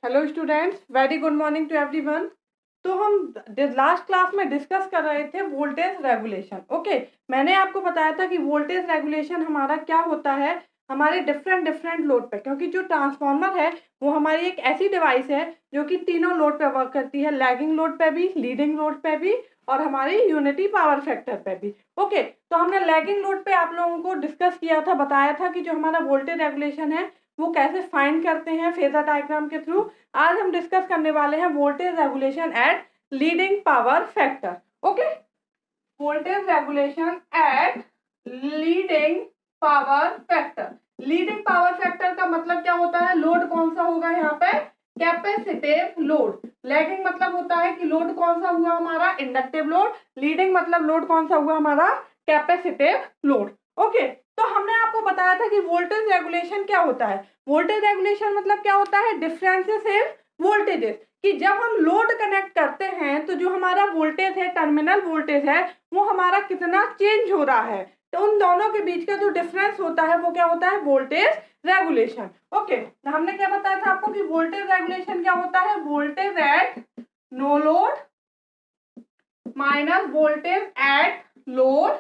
Hello students, very good morning to everyone. तो हम last class में डिस्कस कर रहे थे वोल्टेज रेगुलेशन। ओके, मैंने आपको बताया था कि वोल्टेज रेगुलेशन हमारा क्या होता है हमारे डिफरेंट डिफरेंट लोड पे, क्योंकि जो ट्रांसफार्मर है वो हमारी एक ऐसी डिवाइस है जो कि तीनों लोड पे वर्क करती है, लैगिंग लोड पे भी, लीडिंग लोड पे भी और हमारी यूनिटी पावर फैक्टर पे भी। ओके, तो हमने लैगिंग लोड पे आप लोगों को डिस्कस किया था, बताया था कि जो हमारा वोल्टेज रेगुलेशन है वो कैसे फाइंड करते हैं फेजर डायग्राम के थ्रू। आज हम डिस्कस करने वाले हैं voltage regulation at leading power factor. Okay, voltage regulation at leading power factor. Leading power factor का मतलब क्या होता है? लोड कौन सा होगा यहाँ पे? Capacitive load. लैगिंग मतलब होता है कि लोड कौन सा हुआ हमारा? Inductive load. लीडिंग मतलब लोड कौन सा हुआ हमारा? Capacitive load. ओके, तो हमने आपको बताया था कि वोल्टेज रेगुलेशन क्या होता है। वोल्टेज रेगुलेशन मतलब क्या होता है? डिफरेंसेस इन वोल्टेजेस, कि जब हम लोड कनेक्ट करते हैं तो जो हमारा वोल्टेज है, टर्मिनल वोल्टेज है, वो हमारा कितना चेंज हो रहा है, तो उन दोनों के बीच का जो डिफरेंस होता है वो क्या होता है? Voltage regulation. ओके, हमने क्या बताया था आपको कि वोल्टेज रेगुलेशन क्या होता है? Voltage at no load minus voltage at load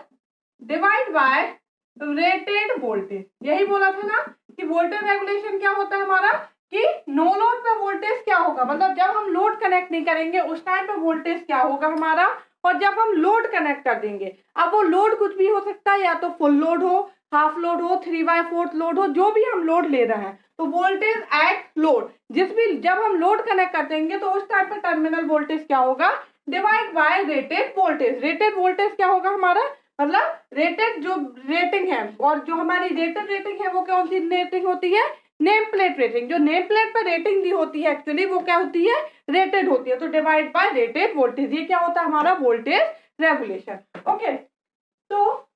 divide by rated voltage. यही बोला था ना कि वोल्टेज रेगुलेशन क्या होता है हमारा, कि नो लोड पे वोल्टेज क्या होगा, मतलब जब हम लोड कनेक्ट नहीं करेंगे उस टाइम पे वोल्टेज क्या होगा हमारा, और जब हम लोड कनेक्ट कर देंगे, अब वो लोड कुछ भी हो सकता है, या तो फुल लोड हो, हाफ लोड हो, 3/4 लोड हो, जो भी हम लोड ले रहे हैं, तो वोल्टेज एट लोड जिस भी जब हम लोड कनेक्ट कर देंगे तो उस टाइम पे टर्मिनल वोल्टेज क्या होगा? Divide by rated voltage. Rated voltage क्या होगा हमारा? मतलब रेटेड जो रेटिंग है, और जो हमारी रेटेड रेटिंग है वो कौन सी रेटिंग होती है? Name plate rating. जो नेम प्लेट पर रेटिंग दी होती है एक्चुअली वो क्या होती है? रेटेड होती है। तो डिवाइड बाय रेटेड वोल्टेज, ये क्या होता है हमारा? Voltage regulation. ओके, तो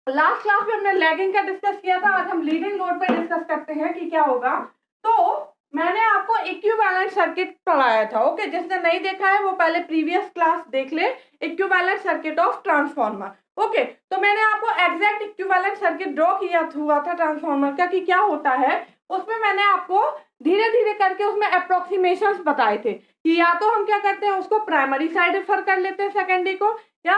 लास्ट क्लास में हमने लैगिंग का डिस्कस किया था, आज हम लीडिंग लोड पे डिस्कस करते हैं कि क्या होगा। तो मैंने आपको इक्विवेलेंट सर्किट पढ़ाया था। ओके, जिसने नहीं देखा है वो पहले प्रीवियस क्लास देख ले, equivalent circuit of transformer. Okay, तो मैंने आपको एग्जैक्ट इक्विवेलेंट सर्किट ड्रॉ किया हुआ था ट्रांसफार्मर का कि क्या होता है। उसमें मैंने आपको धीरे धीरे करके उसमें अप्रोक्सीमेशंस बताए थे कि या तो हम क्या करते हैं, उसको प्राइमरी साइड रेफर कर लेते हैं सेकेंडरी को, या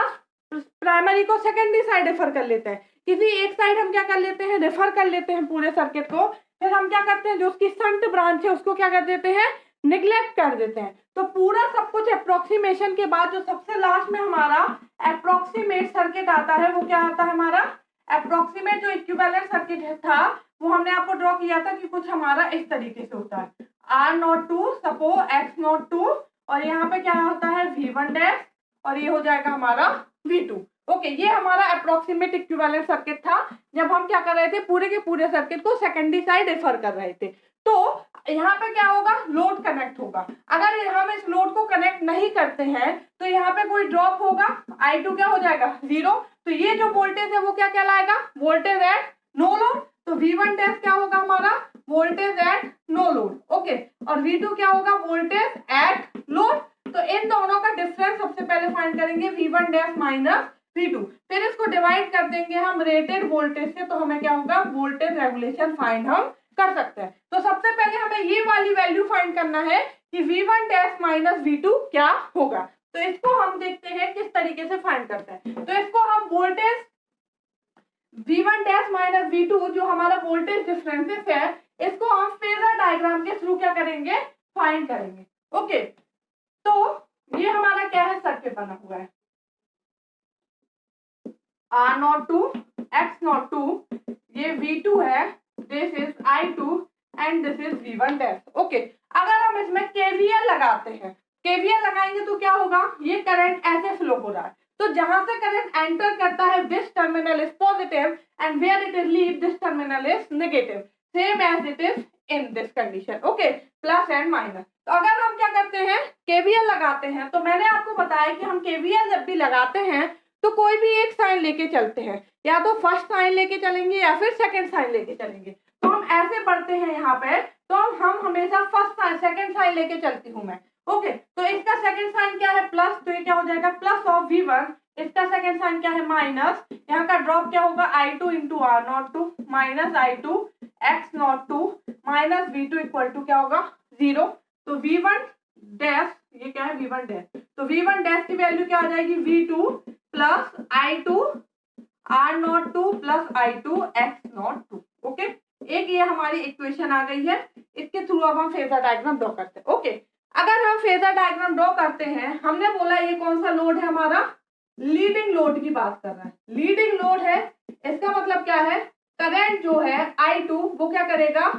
प्राइमरी को सेकेंडरी साइड रेफर कर लेते हैं। किसी एक साइड हम क्या कर लेते हैं? रेफर कर लेते हैं पूरे सर्किट को। फिर हम क्या करते हैं, जो उसकी संट ब्रांच है उसको क्या कर देते हैं? निग्लेक्ट कर देते हैं। तो पूरा सब कुछ अप्रोक्सीमेशन के बाद जो सबसे लास्ट में हमारा अप्रोक्सीमेट सर्किट आता है वो क्या आता है हमारा? अप्रोक्सीमेट जो इक्विवेलेंट सर्किट था वो हमने आपको ड्रॉ किया था कि कुछ हमारा इस तरीके से होता है। R02 सपोज X02, और यहाँ पे क्या होता है? V1 डैश, और ये हो जाएगा हमारा V2। ओके, ये हमारा अप्रोक्सीमेट इक्विवेलेंट सर्किट था जब हम क्या कर रहे थे? पूरे के पूरे सर्किट को सेकेंडरी साइड रेफर कर रहे थे। तो यहाँ पे क्या होगा? लोड कनेक्ट होगा। अगर हम इस लोड को कनेक्ट नहीं करते हैं तो यहाँ पे कोई ड्रॉप होगा, I2 क्या हो जाएगा? 0। तो ये जो वोल्टेज है वो क्या कहलाएगा? Voltage at no load. तो V1 डैश क्या होगा हमारा? Voltage at no load. Okay, और V2 क्या होगा? Voltage at load. तो इन दोनों का डिफरेंस सबसे पहले फाइंड करेंगे, V1 डैश माइनस V2, फिर इसको डिवाइड कर देंगे हम रेटेड वोल्टेज से, तो हमें क्या होगा? वोल्टेज रेगुलेशन फाइंड हम कर सकते हैं। तो सबसे पहले हमें ये वाली वैल्यू फाइंड करना है कि V1 डैश माइनस V2 क्या होगा। तो इसको हम देखते हैं किस तरीके से फाइंड करते हैं। तो इसको हम voltage V1 dash minus V2 जो हमारा वोल्टेज डिफरेंसेस है, इसको हम फेजर डायग्राम के थ्रू क्या करेंगे? फाइंड करेंगे। ओके, तो ये हमारा क्या है? सर्किट बना हुआ है। R02 X02, ये V2 है, this is I2 and this is V1 dash. Okay, अगर हम इसमें KVL लगाते हैं, KVL लगाएंगे तो क्या होगा? ये करंट ऐसे फ्लो हो रहा है, तो जहां से करंट एंटर करता है this terminal is positive and where it is leave this terminal is negative, same as it is in this condition. Okay, plus and minus. तो अगर हम क्या करते हैं? KVL लगाते हैं, तो मैंने आपको बताया कि हम KVL जब भी लगाते हैं तो कोई भी एक साइन लेके चलते हैं, या तो फर्स्ट साइन लेके चलेंगे या फिर सेकंड साइन लेके चलेंगे। तो हम ऐसे पढ़ते हैं यहाँ पे, तो हम हमेशा फर्स्ट साइन सेकंड साइन लेके चलती हूँ मैं। ओके, तो इसका सेकंड साइन क्या है? प्लस, तो ये क्या हो जाएगा? Plus of V1। इसका सेकंड साइन क्या है? माइनस। यहाँ का ड्रॉप क्या होगा? I2 into R02 minus I2 X02 minus V2 equal to क्या होगा? 0। तो V1 डैश, ये क्या है V1 डैश, तो V1 डैश की वैल्यू क्या आ जाएगी V2 plus I2 R02 plus I2 X02। Okay, एक ये हमारी इक्वेशन आ गई है। इसके थ्रू अब हम फेजर डायग्राम ड्रॉ करते हैं। ओके, अगर हम फेजर डायग्राम ड्रॉ करते हैं, हमने बोला ये कौन सा लोड है हमारा, लीडिंग लोड की बात कर रहा है। लीडिंग लोड है, इसका मतलब क्या है, करंट जो है I2 वो क्या करेगा,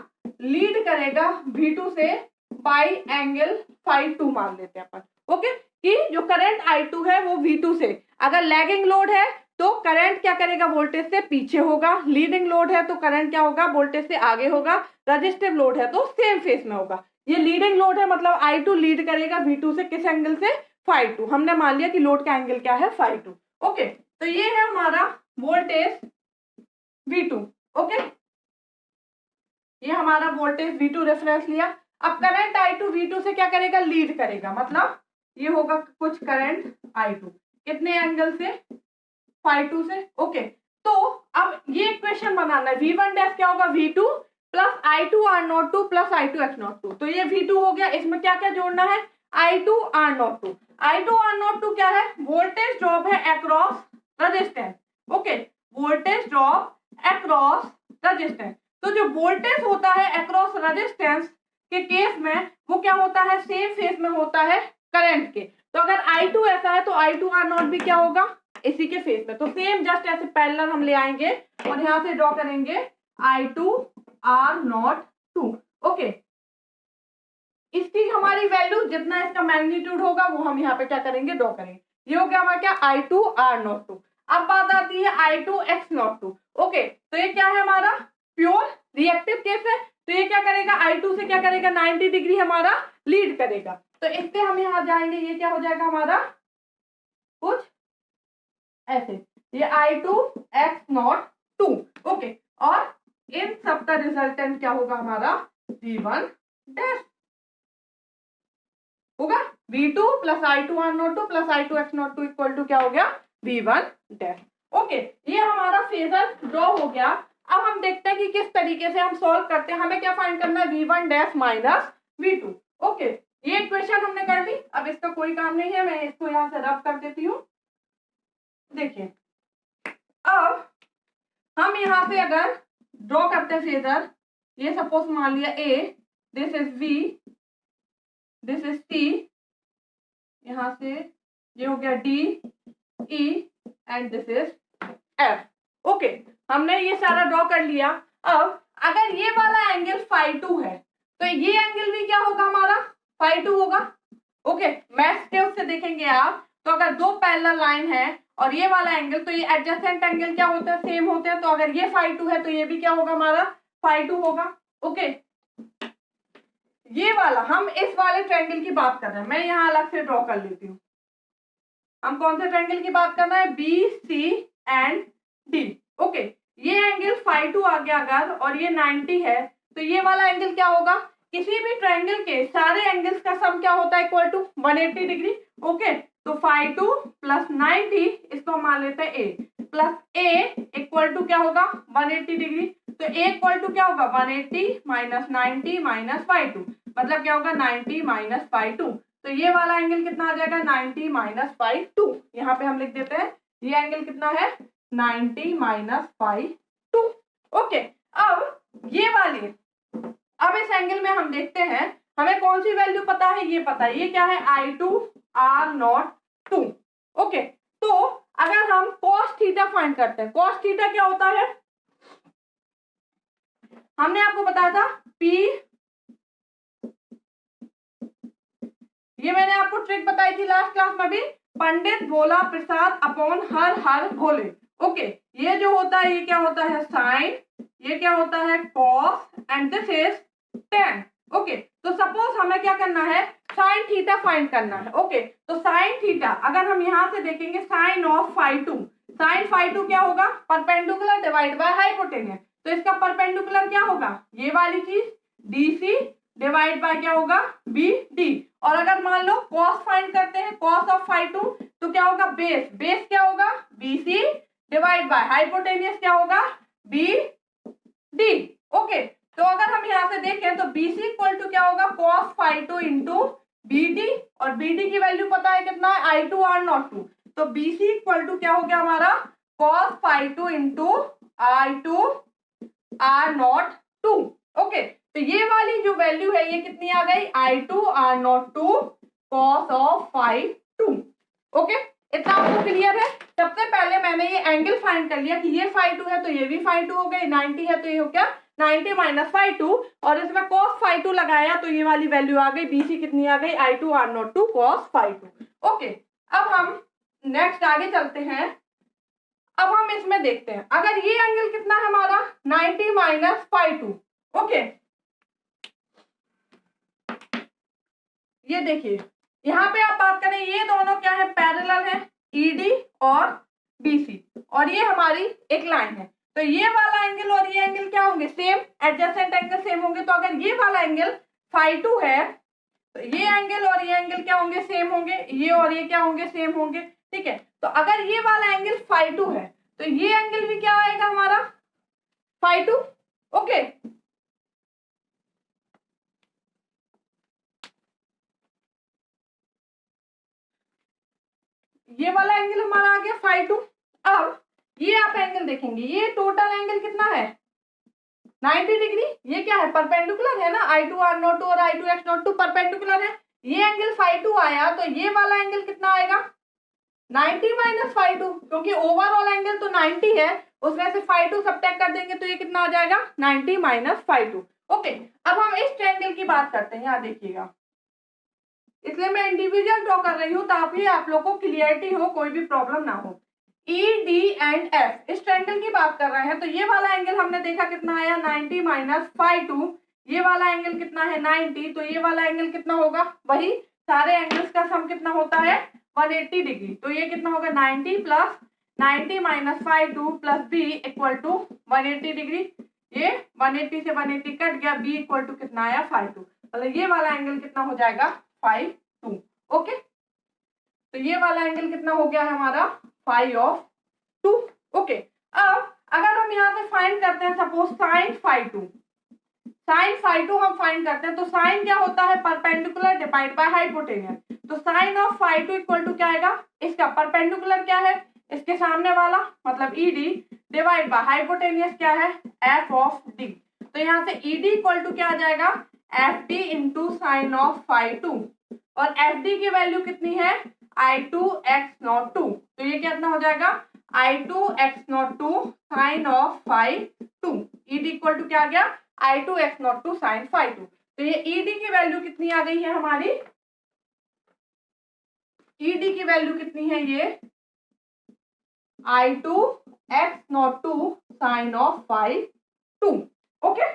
लीड करेगा V2 से बाई एंगल फाई 2 मान लेते हैं अपन। ओके, कि जो करंट I2 है वो V2 से, अगर लैगिंग लोड है तो करंट क्या करेगा, वोल्टेज से पीछे होगा, लीडिंग लोड है तो करंट क्या होगा, वोल्टेज से आगे होगा, रजिस्टिव लोड है तो सेम फेस में होगा। ये लीडिंग लोड है, मतलब I2 लीड करेगा V2 से, किस एंगल से, फाई 2। हमने मान लिया कि लोड का एंगल क्या है, फाई 2। ओके, तो ये है हमारा वोल्टेज V2। ओके, ये हमारा वोल्टेज V2 रेफरेंस लिया। अब करंट I2 V2 से क्या करेगा, लीड करेगा, मतलब ये होगा कुछ करंट I2 कितने एंगल से, फाई 2 से। ओके, तो अब ये इक्वेशन बनाना है, V1 डैश क्या होगा, V2 plus I2 R02 plus I2 X02। तो ये V2 हो गया, इसमें क्या क्या जोड़ना है, I2 R02। I2 R02 क्या है, वोल्टेज ड्रॉप है across resistance. Okay, voltage drop across resistance. तो जो वोल्टेज होता है अक्रॉस रेजिस्टेंस के केस में वो क्या होता है, सेम फेज में होता है करंट के। तो अगर I2 ऐसा है तो I2 R0 भी क्या होगा, इसी के फेज में। तो सेम जस्ट ऐसे पैरेलल हम ले आएंगे और यहां से ड्रॉ करेंगे I2 R02। ओके, इसकी हमारी वैल्यू जितना इसका मैग्नीट्यूड होगा वो हम यहाँ पे क्या करेंगे, ड्रॉ करेंगे। ये हो गया हमारा क्या, I2 R02। अब बात आती है I2 X02। ओके, तो ये क्या है हमारा, प्योर रिएक्टिव केस है। तो ये क्या करेगा, I2 से क्या करेगा, 90 डिग्री हमारा लीड करेगा। तो इससे हम यहाँ जाएंगे, ये क्या हो जाएगा हमारा, कुछ ऐसे, ये I2 X02। ओके, और इन सबका रिजल्टेंट क्या होगा हमारा, V1 डैश होगा, V2 plus I2 R02 plus I2 X02 equal to क्या हो गया, V1 डैश। ओके, ये हमारा फेजर ड्रॉ हो गया। अब हम देखते हैं कि किस तरीके से हम सॉल्व करते हैं। हमें क्या फाइंड करना है, V1 dash minus V2। Okay, ये इक्वेशन हमने कर ली। अब इसका कोई काम नहीं है, मैं इसको यहाँ से रब कर देती हूँ। देखिए, अब हम यहाँ से अगर ड्रॉ करते हैं फेजर, ये सपोज मान लिया A, this is V, this is C, यहाँ से ये हो गया D, E and this is F। Okay, हमने ये सारा ड्रॉ कर लिया। अब अगर ये वाला एंगल फाई 2 है तो ये एंगल भी क्या होगा हमारा, फाई 2 होगा। ओके, मैथ्स के उससे देखेंगे आप, तो अगर दो पैरेलल लाइन है और ये वाला एंगल, तो ये एडजेसेंट एंगल क्या होता है, सेम होते हैं। तो अगर ये फाई 2 है तो ये भी क्या होगा हमारा, फाई 2 होगा। ओके, ये वाला, हम इस वाले ट्रायंगल की बात कर रहे हैं, मैं यहाँ अलग से ड्रॉ कर लेती हूँ। हम कौन से ट्रायंगल की बात करना है, B C and D. Okay, ये एंगल फाई 2 आ गया अगर, और ये 90 है, तो ये वाला एंगल क्या होगा, किसी भी ट्रायंगल के सारे एंगल्स का सम क्या होता है, इक्वल टू 180 डिग्री। ओके, तो फाई 2 प्लस 90, इसको मान लेते हैं ए, प्लस ए इक्वल टू क्या होगा, 180 डिग्री। तो ए इक्वल टू क्या होगा, 180 माइनस 90 माइनस फाई 2, मतलब क्या होगा 90 माइनस फाई 2। तो ये वाला एंगल कितना आ जाएगा, 90 माइनस फाई 2। यहाँ पे हम लिख देते हैं ये एंगल कितना है, 90 माइनस फाई 2। ओके, अब ये वाली, अब इस एंगल में हम देखते हैं हमें कौन सी वैल्यू पता है, ये पता है, ये क्या है, I2 R02। ओके, तो अगर हम cos थीटा फाइंड करते हैं, cos थीटा क्या होता है, हमने आपको बताया था P, ये मैंने आपको ट्रिक बताई थी लास्ट क्लास में भी, पंडित भोला प्रसाद अपॉन हर हर भोले। ओके, ये जो होता है ये क्या होता है, साइन, ये क्या होता है, cos and this is tan। Okay, तो सपोज हमें क्या करना है, साइन थीटा फाइंड करना है। ओके, तो साइन थीटा अगर हम यहां से देखेंगे, sine of phi 2, sine phi 2 क्या होगा, परपेंडिकुलर डिवाइड बाय हाइपोटेन्यूस। तो इसका परपेंडिकुलर क्या होगा, ये वाली चीज DC डिवाइड बाय क्या होगा, BD। और अगर मान लो cos फाइंड करते हैं, cos ऑफ फाई 2, तो क्या होगा, बेस, बेस क्या होगा, BC डिवाइड बाय हाइपोटेन्यूस क्या होगा, BD। ओके, तो अगर हम यहाँ से देखें तो BC इक्वल टू क्या होगा, cos phi 2 इंटू BD, और BD की वैल्यू पता है कितना है, I2 R02। तो BC इक्वल टू क्या हो गया हमारा, cos phi 2 into I2 R02। Okay, तो ये वाली जो वैल्यू है ये कितनी आ गई, I2 R02 cos of phi 2। Okay, इतना आपको क्लियर है। सबसे पहले मैंने ये एंगल फाइंड कर लिया कि ये phi 2 है तो ये भी phi 2 हो गई, 90 है तो ये हो गया 90 माइनस phi 2, और इसमें cos phi 2 लगाया तो ये वाली वैल्यू आ गई, BC कितनी आ गई, I2 R02 cos phi 2। Okay, अब हम नेक्स्ट आगे चलते हैं। अब हम इसमें देखते हैं, अगर ये एंगल कितना है हमारा 90 माइनस phi 2। ओके, ये देखिए यहाँ पे आप बात करें, ये दोनों क्या है, पैरेलल है, ED और BC, और ये हमारी एक लाइन है। तो ये वाला एंगल और ये एंगल क्या होंगे, सेम, एडजेसेंट एंगल सेम होंगे। तो अगर ये वाला एंगल phi 2 है तो ये एंगल और ये एंगल क्या होंगे, सेम होंगे, ये और ये क्या होंगे, सेम होंगे। ठीक है, तो अगर ये वाला एंगल phi 2 है तो ये एंगल भी क्या आएगा हमारा, phi 2। ओके, ये वाला एंगल हमारा आ गया phi 2। अब ये आप एंगल देखेंगे, ये टोटल एंगल कितना है, 90 डिग्री। ये क्या है, परपेंडिकुलर है ना, I2 R02 और I2 X02 परपेंडिकुलर है। ये एंगल phi 2 आया तो ये वाला एंगल कितना आएगा, 90 माइनस phi 2, क्योंकि ओवरऑल एंगल तो 90 है, उसमें से phi 2 सब्ट्रैक्ट कर देंगे तो ये कितना आ जाएगा, 90 माइनस phi 2। ओके, अब हम इस ट्रायंगल की बात करते हैं, यहाँ देखिएगा, इसलिए मैं इंडिविजुअल ड्रॉ कर रही हूँ ताकि आप लोगों को क्लियरिटी हो, कोई भी प्रॉब्लम ना हो। ED एंड F इस ट्रायंगल की बात कर रहे हैं, तो ये वाला एंगल हमने देखा कितना आया, 90 माइनस phi 2। ये वाला एंगल कितना है, 90, तो ये वाला एंगल कितना होगा, वही सारे एंगल्स का सम कितना होता है, 180 डिग्री। तो ये कितना होगा, 90 plus 90 minus phi 2 plus B equal to 180 degree. ये 180 से 180 कट गया, B इक्वल टू कितना आया, phi 2। मतलब ये वाला एंगल कितना हो जाएगा, phi 2। ओके, तो ये वाला एंगल कितना हो गया है हमारा, phi ऑफ 2। ओके, अब अगर हम यहाँ से फाइंड करते हैं suppose sin phi 2, sin phi 2 हम फाइंड करते हैं, तो sin क्या होता है, परपेंडिकुलर डिवाइड बाय हाइपोटेन्यूज। तो sin of phi 2 equal to क्या आएगा, इसका परपेंडिकुलर क्या है, इसके सामने वाला मतलब ED डिवाइड बाय हाइपोटेन्यूज क्या है, f ऑफ d। तो यहाँ से ED इक्वल टू क्या आ जाएगा, FD into sine of phi 2, और FD की वैल्यू कितनी है, I2 X02। तो ये कितना हो जाएगा, I2 X02 sine of phi 2। ED equal to क्या आ गया, I2 X02 साइन phi 2। तो ये ED की वैल्यू कितनी आ गई है हमारी, ED की वैल्यू कितनी है, ये I2 X02 sine of phi 2। Okay,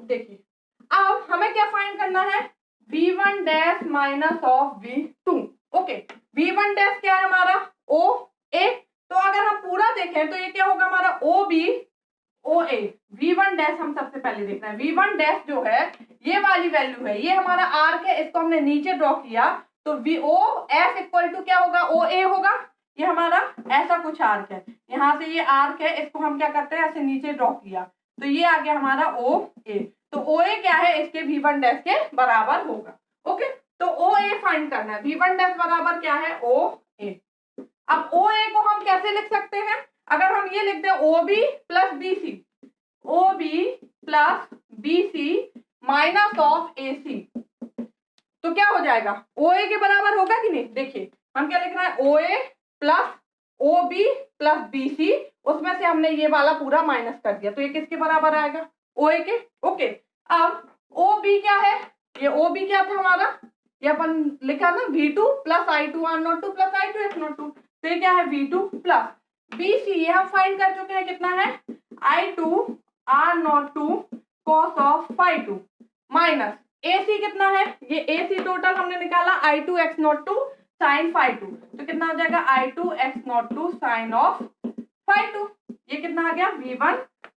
देखिए अब हमें क्या फाइंड करना है, V1 dash minus of V2। Okay, V1 dash क्या है हमारा, OA। तो अगर हम पूरा देखें तो ये क्या होगा हमारा, OB OA। V1 डैश हम सबसे पहले देख रहे हैं, V1 डैश जो है ये वाली वैल्यू है, ये हमारा आर्क है, इसको हमने नीचे ड्रॉ किया तो VOF इक्वल टू क्या होगा, OA होगा। ये हमारा ऐसा कुछ आर्क है, यहाँ से ये आर्क है, इसको हम क्या करते हैं, ऐसे नीचे ड्रॉ किया तो ये आ गया हमारा OA। तो OA क्या है, इसके V1 डैश के बराबर होगा। ओके, तो OA फाइंड करना है, V1 डैश बराबर क्या है, OA। अब OA को हम कैसे लिख सकते हैं, अगर हम ये लिखते हैं OB plus BC, OB plus BC minus of AC, तो क्या हो जाएगा, OA के बराबर होगा कि नहीं। देखिए हम क्या लिख रहे हैं, OA plus OB plus BC, उसमें से हमने ये वाला पूरा माइनस कर दिया तो ये किसके बराबर आएगा, OA के। ओके, अब OB क्या है, ये OB क्या था हमारा, ये अपन लिखा ना V2 plus I2 R02 plus I2 X02। तो ये क्या है, V2 प्लस BC, ये हम फाइंड कर चुके हैं, कितना है, I2 R02 cos of phi 2 minus AC कितना है, ये AC टोटल हमने निकाला I2 X02 साइन phi 2। तो कितना आ जाएगा, I2 X02 sine of phi 2। ये कितना आ गया, V1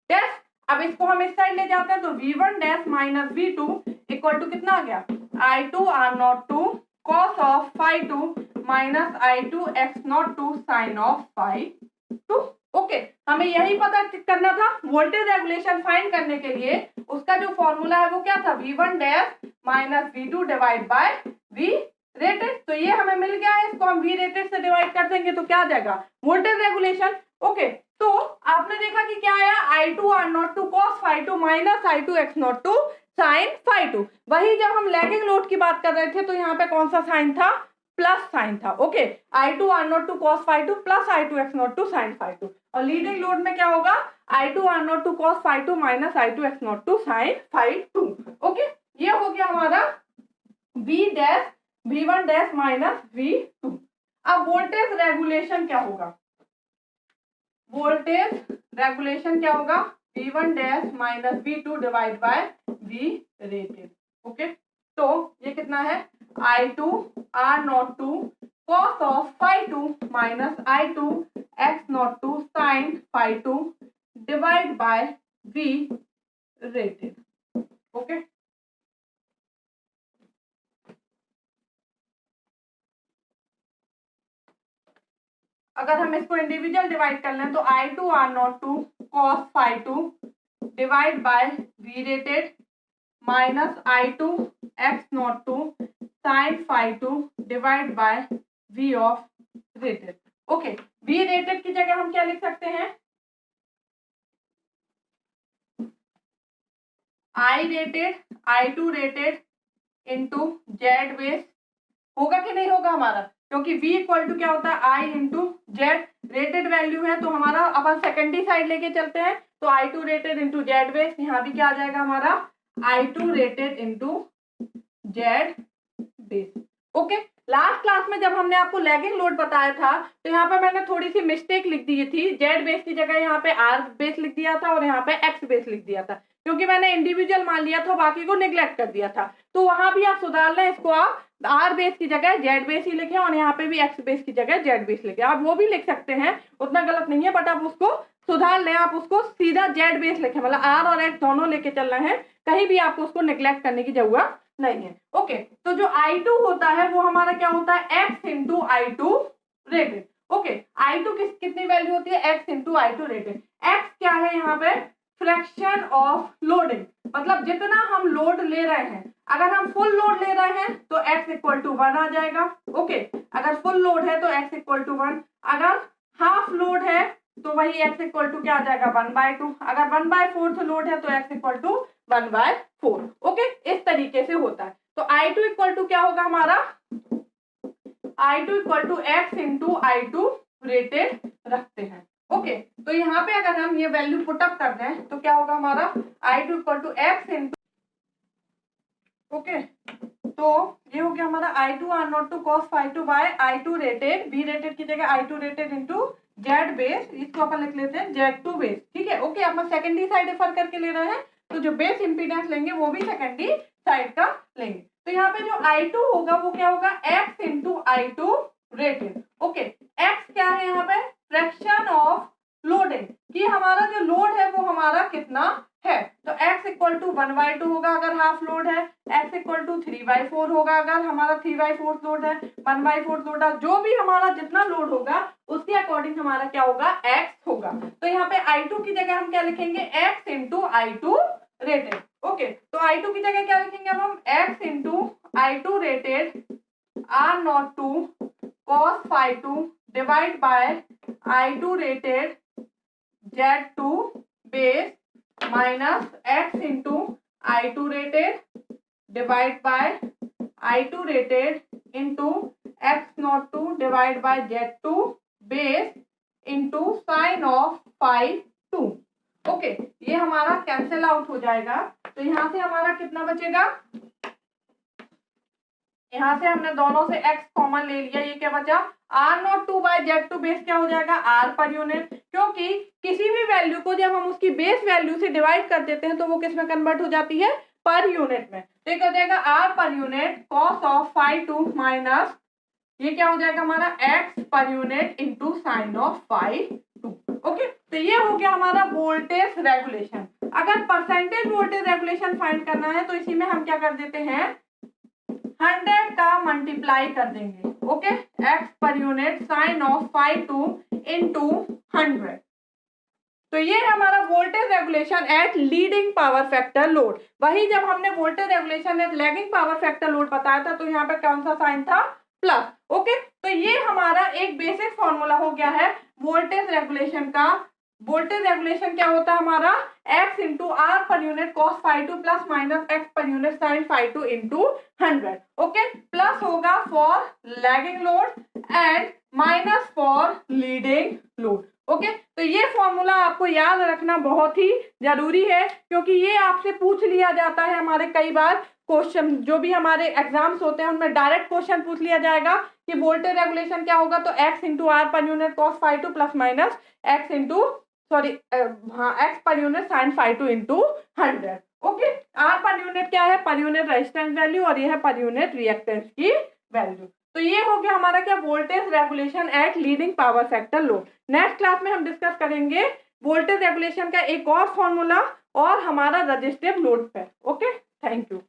डैश। अब इसको हम इस साइड ले जाते हैं तो V1 dash minus V2 equal to कितना आ गया, I2 R02 cos of phi 2 minus I2 x02 sine of phi two. Okay, हमें यही पता करना था। वोल्टेज रेगुलेशन फाइंड करने के लिए उसका जो फॉर्मूला है वो क्या था, V1 dash minus V2 divide by V rated. तो ये हमें मिल गया है, इसको हम V रेटेड से डिवाइड कर देंगे तो क्या आ जाएगा, वोल्टेज रेगुलेशन। ओके, तो आपने देखा कि क्या आया, I2 R02 cos phi two minus I2 x02 sine phi two. वही जब हम लैगिंग लोड की बात कर रहे थे तो यहाँ पे कौन सा साइन था, प्लस साइन था। Okay, I2 R02 cos phi two plus I2 x02 sine phi two. और लीडिंग लोड में क्या होगा, I2 R02 cos phi two minus I2 x02 sine phi two. Okay, ये हो गया हमारा V dash V1 dash minus V2। अब voltage regulation क्या होगा, वोल्टेज रेगुलेशन क्या होगा, V1 dash minus V2 divide by V rated. Okay, तो ये कितना है, I2 R02 cos of phi two minus I2 x02 sine phi two divide by V rated. Okay, अगर हम इसको इंडिविजुअल डिवाइड कर लें तो I2 R02 cos phi two divide by V rated minus I2 x02 sine phi two divide by V of rated. Okay, V rated की जगह हम क्या लिख सकते हैं, I rated I2 rated into Z base. होगा कि नहीं होगा हमारा, क्योंकि V इक्वल टू क्या होता है, I into Z. Rated value है तो हमारा अपन सेकेंडरी साइड लेके चलते हैं, तो I2 rated into Z base. यहाँ भी क्या आ जाएगा हमारा, I2 rated into Z base. Okay, last class में जब हमने आपको लैगिंग लोड बताया था तो यहाँ पे मैंने थोड़ी सी मिस्टेक लिख दी थी, जेड बेस की जगह यहाँ पे आर बेस लिख दिया था और यहाँ पे एक्स बेस लिख दिया था, क्योंकि मैंने इंडिविजुअल मान लिया था, बाकी को निग्लेक्ट कर दिया था। तो वहां भी आप सुधार लें, इसको आप आर बेस की जगह जेड बेस ही लिखें और यहाँ पे भी एक्स बेस की जगह जेड बेस लिखें। आप वो भी लिख सकते हैं, उतना गलत नहीं है, बट आप उसको सुधार लें, आप उसको सीधा जेड बेस लिखें, मतलब आर और एक्स दोनों लेके चलना है, कहीं भी आपको उसको निग्लेक्ट करने की जरूरत नहीं है। ओके, तो जो I2 होता है वो हमारा क्या होता है, x into I2 rated. Okay, I2 कितनी वैल्यू होती है, x into I2 rated. x क्या है यहाँ पे, फ्रैक्शन ऑफ लोडिंग, मतलब जितना हम लोड ले रहे हैं। अगर हम फुल लोड ले रहे हैं तो x इक्वल टू 1 आ जाएगा। ओके, अगर फुल लोड है तो x इक्वल टू 1, अगर हाफ लोड है तो वही x इक्वल टू क्या आ जाएगा, 1/2। अगर 1/4 लोड है तो x इक्वल टू 1/4। ओके, इस तरीके से होता है। तो I2 इक्वल टू क्या होगा हमारा, I2 equal to x into I2 rated रखते हैं। ओके, तो यहाँ पे अगर हम ये वैल्यू पुटअप कर दें तो क्या होगा हमारा, I2 equal to x into, okay, तो ये हो गया हमारा I2 R02 cos phi two by I2 rated, V rated की जगह I2 rated into Z base, इसको अपन लिख लेते हैं Z2 बेस। ठीक है, ओके, अपन सेकेंडरी साइड रेफर करके ले रहे हैं तो जो बेस इंपीडेंस लेंगे वो भी सेकेंडरी साइड का लेंगे। तो यहाँ पे जो I2 होगा वो क्या होगा, x into I2 rated. Okay, x क्या है यहाँ पे, फ्रैक्शन ऑफ लोडिंग, कि हमारा जो लोड है वो हमारा कितना है। तो x इक्वल टू 1/2 होगा अगर हाफ लोड है, x इक्वल टू 3/4 होगा अगर हमारा 3/4 लोड है, 1/4 लोड है, जो भी हमारा जितना लोड होगा उसके अकॉर्डिंग हमारा क्या होगा, x होगा। तो यहाँ पे I2 की जगह हम क्या लिखेंगे, x into I2 rated. Okay, तो I2 की जगह क्या लिखेंगे अब हम, x into I2 rated R02 cos phi two divide by I2 rated Z2 base minus x into I2 rated divide by I2 rated into x02 divide by Z2 base into sine of phi two. Okay, ये हमारा cancel out हो जाएगा, तो यहाँ से हमारा कितना बचेगा, यहाँ से हमने दोनों से x कॉमन ले लिया, ये क्या बचा, R02 बाय Z2 बेस क्या हो जाएगा, R पर यूनिट, क्योंकि किसी भी वैल्यू को जब हम उसकी बेस वैल्यू से डिवाइड कर देते हैं तो वो किस में कन्वर्ट हो जाती है, पर यूनिट में। तो ये क्या हो जाएगा, R per unit cos of phi two minus ये क्या हो जाएगा हमारा x per unit into sine of phi two. Okay, तो ये हो गया हमारा वोल्टेज रेगुलेशन। अगर परसेंटेज वोल्टेज रेगुलेशन फाइंड करना है तो इसी में हम क्या कर देते हैं, 100 का मल्टीप्लाई कर देंगे। Okay, X per unit sine of five two into 100। तो ये हमारा voltage regulation at leading power factor load. वही जब हमने voltage regulation at lagging power factor load बताया था तो यहाँ पे कौन सा साइन था, प्लस। ओके, तो ये हमारा एक बेसिक फॉर्मूला हो गया है वोल्टेज रेगुलेशन का। वोल्टेज रेगुलेशन क्या होता है हमारा, x into are per unit cos five two plus minus x per unit sine five two into 100। Okay, plus होगा for lagging load and minus for leading load. Okay, तो ये formula आपको याद रखना बहुत ही जरूरी है, क्योंकि ये आपसे पूछ लिया जाता है हमारे कई बार क्वेश्चन, जो भी हमारे एग्जाम्स होते हैं उनमें डायरेक्ट क्वेश्चन पूछ लिया जाएगा कि वोल्टेज रेगुलेशन क्या होगा, तो x into are per unit cos five two plus minus X into X per unit sine five two into 100। Okay, R per unit क्या है, पर यूनिट रेजिस्टेंस वैल्यू, और ये है पर यूनिट रिएक्टेंस की value. तो ये हो गया हमारा क्या, voltage regulation at leading power factor load. Next class में हम डिस्कस करेंगे वोल्टेज रेगुलेशन का एक और फॉर्मूला और हमारा रजिस्टिव लोड पे। Okay, thank you.